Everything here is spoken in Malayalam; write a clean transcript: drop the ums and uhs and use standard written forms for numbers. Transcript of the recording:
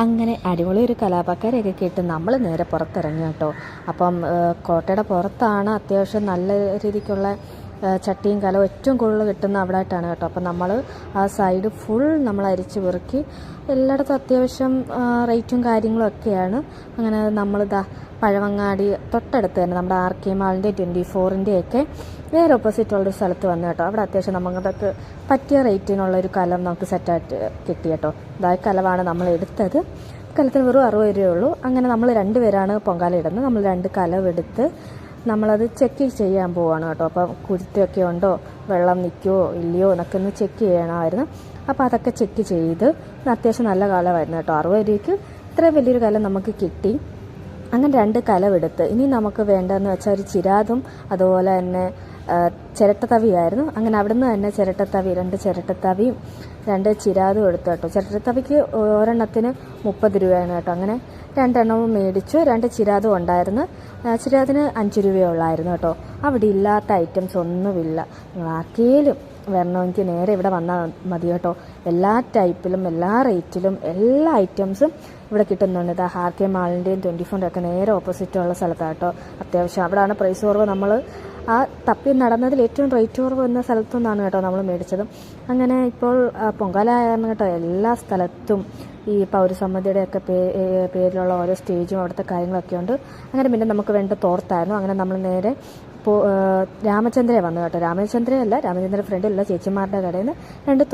അങ്ങനെ അടിപൊളി ഒരു കലാപക്കാരെയൊക്കെ കേട്ട് നമ്മൾ നേരെ പുറത്തിറങ്ങി കേട്ടോ. അപ്പം കോട്ടയുടെ പുറത്താണ് അത്യാവശ്യം നല്ല രീതിക്കുള്ള ചട്ടിയും കലവും ഏറ്റവും കൂടുതൽ കിട്ടുന്ന അവിടെ ആയിട്ടാണ് കേട്ടോ. അപ്പം നമ്മൾ ആ സൈഡ് ഫുൾ നമ്മൾ അരിച്ച് പെറുക്കി എല്ലായിടത്തും അത്യാവശ്യം റേറ്റും കാര്യങ്ങളും ഒക്കെയാണ്. അങ്ങനെ നമ്മളിതാ പഴവങ്ങാടി തൊട്ടടുത്ത് തന്നെ നമ്മുടെ RK മാളിൻ്റെ 24ൻ്റെ ഒക്കെ നേരെ ഓപ്പോസിറ്റുള്ളൊരു സ്ഥലത്ത് വന്നു കേട്ടോ. അവിടെ അത്യാവശ്യം നമുക്കതൊക്കെ പറ്റിയ റേറ്റിനുള്ളൊരു കലം നമുക്ക് സെറ്റായിട്ട് കിട്ടി കേട്ടോ. ഇതായ കലമാണ് നമ്മൾ എടുത്തത്. കലത്തിന് വെറും 60 രൂപയേ ഉള്ളൂ. അങ്ങനെ നമ്മൾ 2 പേരാണ് പൊങ്കാല ഇടുന്നത്. നമ്മൾ 2 കലമെടുത്ത് നമ്മളത് ചെക്ക് ചെയ്യാൻ പോവുകയാണ് കേട്ടോ. അപ്പം കുരുത്തൊക്കെ ഉണ്ടോ, വെള്ളം നിൽക്കുമോ ഇല്ലയോ എന്നൊക്കെ ഒന്ന് ചെക്ക് ചെയ്യണമായിരുന്നു. അപ്പോൾ അതൊക്കെ ചെക്ക് ചെയ്ത് അത്യാവശ്യം നല്ല കലമായിരുന്നു കേട്ടോ. 60 രൂപയ്ക്ക് ഇത്രയും വലിയൊരു കലം നമുക്ക് കിട്ടി. അങ്ങനെ 2 കലമെടുത്ത് ഇനി നമുക്ക് വേണ്ടതെന്ന് വെച്ചാൽ ഒരു ചിരാതും അതുപോലെ തന്നെ ചിരട്ടത്തവിയായിരുന്നു. അങ്ങനെ അവിടുന്ന് തന്നെ ചിരട്ടത്തവി 2 ചിരട്ടത്തവിയും 2 ചിരാതും എടുത്തു കേട്ടോ. ചിരട്ടത്തവിക്ക് ഒരെണ്ണത്തിന് 30 രൂപയാണ് കേട്ടോ. അങ്ങനെ 2 എണ്ണവും മേടിച്ചു. 2 ചിരാതും ഉണ്ടായിരുന്നു. ചിരാതിന് 5 രൂപയേ ഉള്ളായിരുന്നു കേട്ടോ. അവിടെ ഇല്ലാത്ത ഐറ്റംസ് ഒന്നുമില്ല. നിങ്ങൾ ആർക്കെങ്കിലും വരണമെങ്കിൽ നേരെ ഇവിടെ വന്നാൽ മതി കേട്ടോ. എല്ലാ ടൈപ്പിലും എല്ലാ റേറ്റിലും എല്ലാ ഐറ്റംസും ഇവിടെ കിട്ടുന്നുണ്ട്. ഇത് RK മാളിൻ്റെയും 24ൻ്റെ ഒക്കെ നേരെ ഓപ്പോസിറ്റുള്ള സ്ഥലത്താണ് കേട്ടോ. അത്യാവശ്യം അവിടെയാണ് പ്രൈസ് കുറവ്. നമ്മൾ ആ തപ്പി നടന്നതിൽ ഏറ്റവും റേറ്റ് കുറവ് എന്ന സ്ഥലത്തു നിന്നാണ് കേട്ടോ നമ്മൾ മേടിച്ചത്. അങ്ങനെ ഇപ്പോൾ പൊങ്കാല ആയിരുന്നു കേട്ടോ. എല്ലാ സ്ഥലത്തും ഈ പൗരസമിതിയുടെ ഒക്കെ പേരിലുള്ള ഓരോ സ്റ്റേജും അവിടുത്തെ കാര്യങ്ങളൊക്കെ ഉണ്ട്. അങ്ങനെ പിന്നെ നമുക്ക് വേണ്ട തോർത്തായിരുന്നു. അങ്ങനെ നമ്മൾ നേരെ രാമചന്ദ്രയെ വന്നു കേട്ടോ. രാമചന്ദ്രയല്ല, രാമചന്ദ്ര ഫ്രണ്ടിലുള്ള ചേച്ചിമാരുടെ കടയിൽ നിന്ന് 2